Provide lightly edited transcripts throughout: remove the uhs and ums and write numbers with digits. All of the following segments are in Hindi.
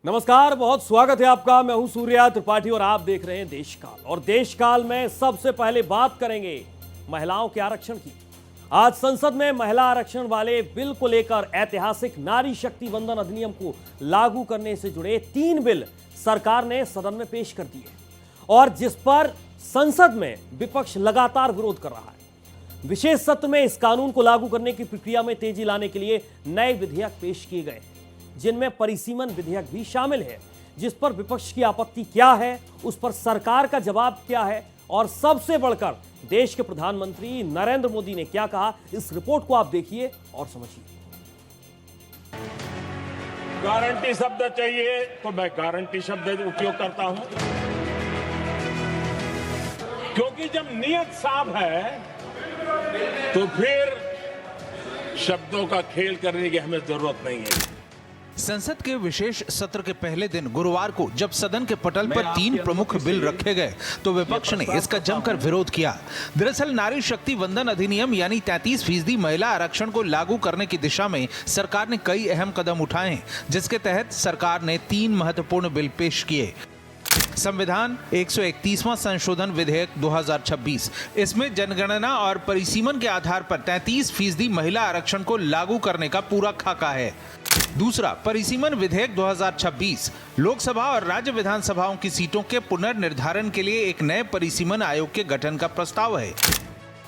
नमस्कार, बहुत स्वागत है आपका। मैं हूं सूर्या त्रिपाठी और आप देख रहे हैं देशकाल। और देशकाल में सबसे पहले बात करेंगे महिलाओं के आरक्षण की। आज संसद में महिला आरक्षण वाले बिल को लेकर ऐतिहासिक नारी शक्ति वंदन अधिनियम को लागू करने से जुड़े 3 बिल सरकार ने सदन में पेश कर दिए और जिस पर संसद में विपक्ष लगातार विरोध कर रहा है। विशेष सत्र में इस कानून को लागू करने की प्रक्रिया में तेजी लाने के लिए नए विधेयक पेश किए गए, जिनमें परिसीमन विधेयक भी शामिल है। जिस पर विपक्ष की आपत्ति क्या है, उस पर सरकार का जवाब क्या है और सबसे बढ़कर देश के प्रधानमंत्री नरेंद्र मोदी ने क्या कहा, इस रिपोर्ट को आप देखिए और समझिए। गारंटी शब्द चाहिए तो मैं गारंटी शब्द उपयोग करता हूं, क्योंकि जब नियत साफ है तो फिर शब्दों का खेल करने की हमें जरूरत नहीं है। संसद के विशेष सत्र के पहले दिन गुरुवार को जब सदन के पटल पर 3 प्रमुख बिल रखे गए तो विपक्ष ने इसका जमकर विरोध किया। दरअसल नारी शक्ति वंदन अधिनियम यानी 33% महिला आरक्षण को लागू करने की दिशा में सरकार ने कई अहम कदम उठाए हैं, जिसके तहत सरकार ने 3 महत्वपूर्ण बिल पेश किए। संविधान 131वां संशोधन विधेयक 2026, इसमें जनगणना और परिसीमन के आधार पर 33% महिला आरक्षण को लागू करने का पूरा खाका है। दूसरा, परिसीमन विधेयक 2026 लोकसभा और राज्य विधानसभाओं की सीटों के पुनर्निर्धारण के लिए एक नए परिसीमन आयोग के गठन का प्रस्ताव है।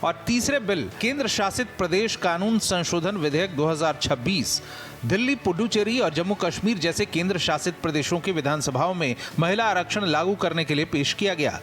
और तीसरे बिल, केंद्र शासित प्रदेश कानून संशोधन विधेयक 2026 दिल्ली, पुडुचेरी और जम्मू कश्मीर जैसे केंद्र शासित प्रदेशों की विधानसभाओं में महिला आरक्षण लागू करने के लिए पेश किया गया।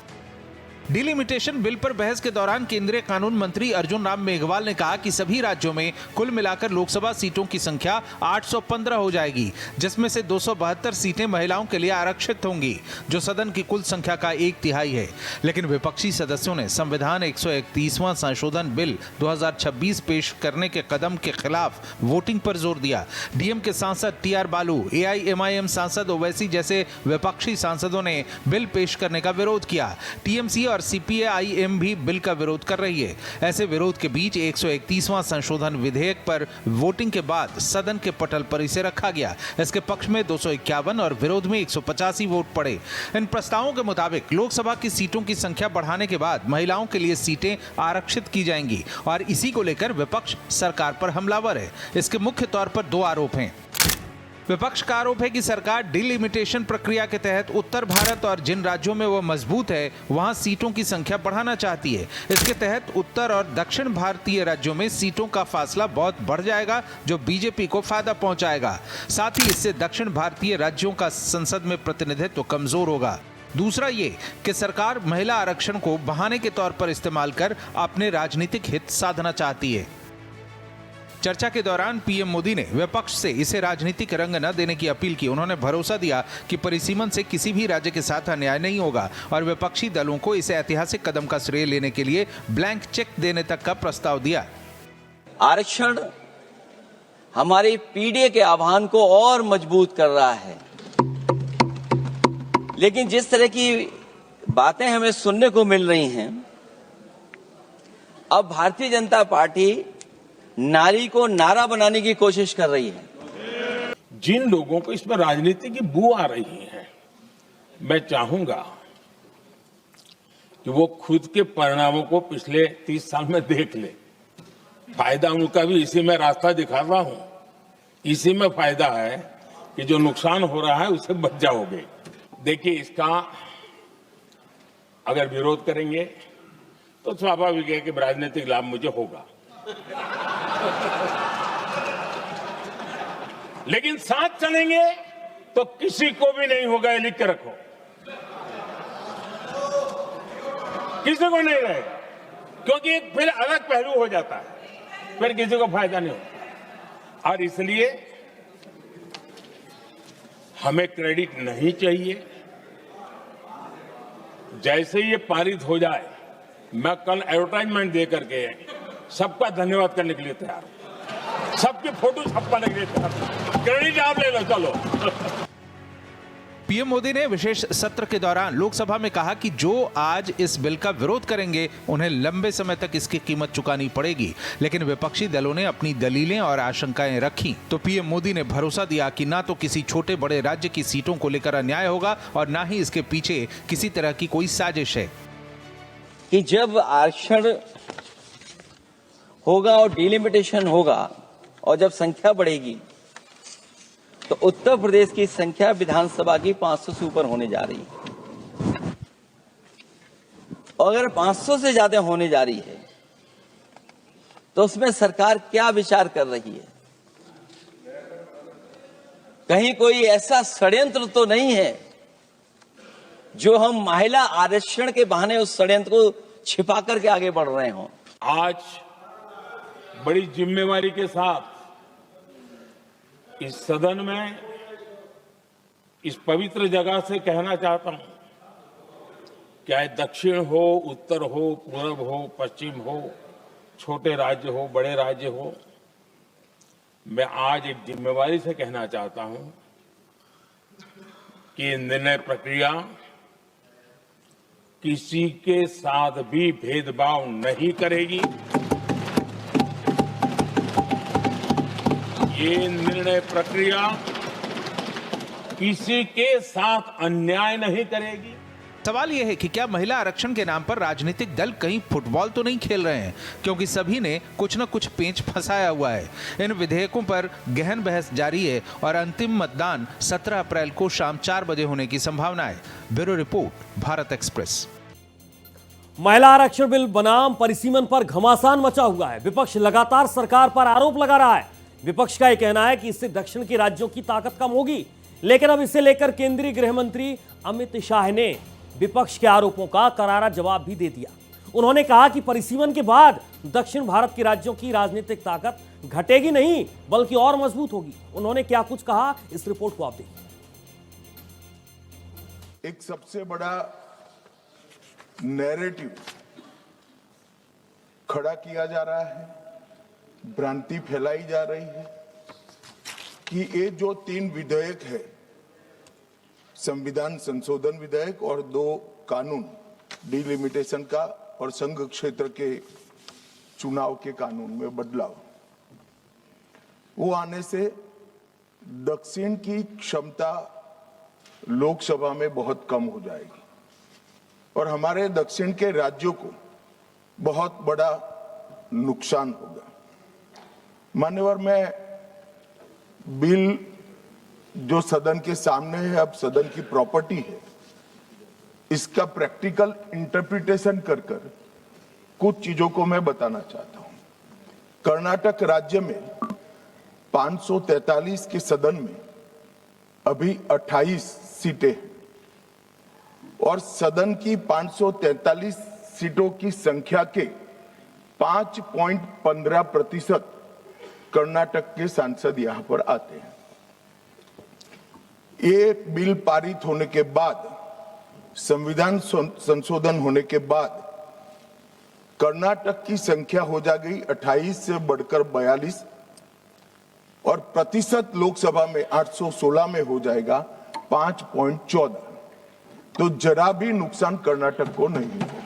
डिलिमिटेशन बिल पर बहस के दौरान केंद्रीय कानून मंत्री अर्जुन राम मेघवाल ने कहा कि सभी राज्यों में कुल मिलाकर लोकसभा सीटों की संख्या 815 हो जाएगी, जिसमें से 272 सीटें महिलाओं के लिए आरक्षित होंगी, जो सदन की कुल संख्या का 1/3 है। लेकिन विपक्षी सदस्यों ने संविधान 131वां संशोधन बिल 2026 पेश करने के कदम के खिलाफ वोटिंग पर जोर दिया। डीएम के सांसद टीआर बालू, एआईएमआईएम सांसद ओवैसी जैसे विपक्षी सांसदों ने बिल पेश करने का विरोध किया। टीएमसी और सीपीआईएम भी बिल का विरोध कर रही है। ऐसे विरोध के बीच 131वां संशोधन विधेयक पर वोटिंग के बाद सदन के पटल पर इसे रखा गया। इसके पक्ष में 251 और विरोध में 185 वोट पड़े। इन प्रस्तावों के मुताबिक लोकसभा की सीटों की संख्या बढ़ाने के बाद महिलाओं के लिए सीटें आरक्षित की जाएंगी और इसी को लेकर विपक्ष सरकार पर हमलावर है। इसके मुख्य तौर पर 2 आरोप हैं। विपक्ष का आरोप है कि सरकार डिलिमिटेशन प्रक्रिया के तहत उत्तर भारत और जिन राज्यों में वह मजबूत है वहां सीटों की संख्या बढ़ाना चाहती है। इसके तहत उत्तर और दक्षिण भारतीय राज्यों में सीटों का फासला बहुत बढ़ जाएगा, जो बीजेपी को फायदा पहुंचाएगा। साथ ही इससे दक्षिण भारतीय राज्यों का संसद में प्रतिनिधित्व कमजोर होगा। दूसरा ये कि सरकार महिला आरक्षण को बहाने के तौर पर इस्तेमाल कर अपने राजनीतिक हित साधना चाहती है। चर्चा के दौरान पीएम मोदी ने विपक्ष से इसे राजनीतिक रंग न देने की अपील की। उन्होंने भरोसा दिया कि परिसीमन से किसी भी राज्य के साथ अन्याय नहीं होगा और विपक्षी दलों को इस ऐतिहासिक कदम का श्रेय लेने के लिए ब्लैंक चेक देने तक का प्रस्ताव दिया। आरक्षण हमारी पीढ़ी के आह्वान को और मजबूत कर रहा है, लेकिन जिस तरह की बातें हमें सुनने को मिल रही हैं, अब भारतीय जनता पार्टी नारी को नारा बनाने की कोशिश कर रही है। जिन लोगों को इसमें राजनीति की बू आ रही है, मैं चाहूंगा कि वो खुद के परिणामों को पिछले 30 साल में देख ले। फायदा उनका भी इसी में रास्ता दिखा रहा हूं। इसी में फायदा है कि जो नुकसान हो रहा है उससे बच जाओगे। देखिए, इसका अगर विरोध करेंगे तो स्वाभाविक है कि राजनीतिक लाभ मुझे होगा, लेकिन साथ चलेंगे तो किसी को भी नहीं होगा, ये लिख के रखो। किसी को नहीं रहेगा, क्योंकि फिर अलग पहलू हो जाता है, फिर किसी को फायदा नहीं होता। और इसलिए हमें क्रेडिट नहीं चाहिए। जैसे ये पारित हो जाए, मैं कल एडवर्टाइजमेंट दे करके सबका धन्यवाद करने के लिए तैयार हूं। सबकी फोटो छपवाने के लिए तैयार हूं। क्रेडिट आप ले लो, चलो। पीएम मोदी ने विशेष सत्र के दौरान लोकसभा में कहा कि जो आज इस बिल का विरोध करेंगे उन्हें लंबे समय तक इसकी कीमत चुकानी पड़ेगी। लेकिन विपक्षी दलों ने अपनी दलीलें और आशंकाएं रखी तो पीएम मोदी ने भरोसा दिया कि ना तो किसी छोटे बड़े राज्य की सीटों को लेकर अन्याय होगा और ना ही इसके पीछे किसी तरह की कोई साजिश है। कि जब आरक्षण होगा और डिलिमिटेशन होगा और जब संख्या बढ़ेगी तो उत्तर प्रदेश की संख्या विधानसभा की 500 से ऊपर होने जा रही है। और अगर 500 से ज्यादा होने जा रही है तो उसमें सरकार क्या विचार कर रही है? कहीं कोई ऐसा षड्यंत्र तो नहीं है जो हम महिला आरक्षण के बहाने उस षड्यंत्र को छिपा करके आगे बढ़ रहे हों? आज बड़ी जिम्मेवारी के साथ इस सदन में इस पवित्र जगह से कहना चाहता हूं, चाहे दक्षिण हो, उत्तर हो, पूर्व हो, पश्चिम हो, छोटे राज्य हो, बड़े राज्य हो, मैं आज एक जिम्मेवारी से कहना चाहता हूं कि निर्णय प्रक्रिया किसी के साथ भी भेदभाव नहीं करेगी। ये निर्णय प्रक्रिया किसी के साथ अन्याय नहीं करेगी। सवाल यह है कि क्या महिला आरक्षण के नाम पर राजनीतिक दल कहीं फुटबॉल तो नहीं खेल रहे हैं, क्योंकि सभी ने कुछ न कुछ पेंच फंसाया हुआ है। इन विधेयकों पर गहन बहस जारी है और अंतिम मतदान 17 अप्रैल को शाम 4 बजे होने की संभावना है। Bureau report, Bharat express. महिला आरक्षण बिल बनाम परिसीमन पर घमासान मचा हुआ है। विपक्ष लगातार सरकार पर आरोप लगा रहा है। विपक्ष का यह कहना है कि इससे दक्षिण के राज्यों की ताकत कम होगी, लेकिन अब इसे लेकर केंद्रीय गृह मंत्री अमित शाह ने विपक्ष के आरोपों का करारा जवाब भी दे दिया। उन्होंने कहा कि परिसीमन के बाद दक्षिण भारत के राज्यों की राजनीतिक ताकत घटेगी नहीं बल्कि और मजबूत होगी। उन्होंने क्या कुछ कहा, इस रिपोर्ट को आप देखिए। एक सबसे बड़ा नैरेटिव खड़ा किया जा रहा है, भ्रांति फैलाई जा रही है कि ये जो 3 विधेयक है, संविधान संशोधन विधेयक और 2 कानून, डिलिमिटेशन का और संघ क्षेत्र के चुनाव के कानून में बदलाव, वो आने से दक्षिण की क्षमता लोकसभा में बहुत कम हो जाएगी और हमारे दक्षिण के राज्यों को बहुत बड़ा नुकसान होगा। मान्यवर, मैं बिल जो सदन के सामने है, अब सदन की प्रॉपर्टी है, इसका प्रैक्टिकल इंटरप्रिटेशन कर कुछ चीजों को मैं बताना चाहता हूं। कर्नाटक राज्य में 543 के सदन में अभी 28 सीटें हैं और सदन की 543 सीटों की संख्या के 5.15% कर्नाटक के सांसद यहां पर आते हैं। ये बिल पारित होने के बाद, संविधान संशोधन होने के बाद कर्नाटक की संख्या हो जाएगी 28 से बढ़कर 42 और प्रतिशत लोकसभा में 816 में हो जाएगा 5.14। तो जरा भी नुकसान कर्नाटक को नहीं होगा।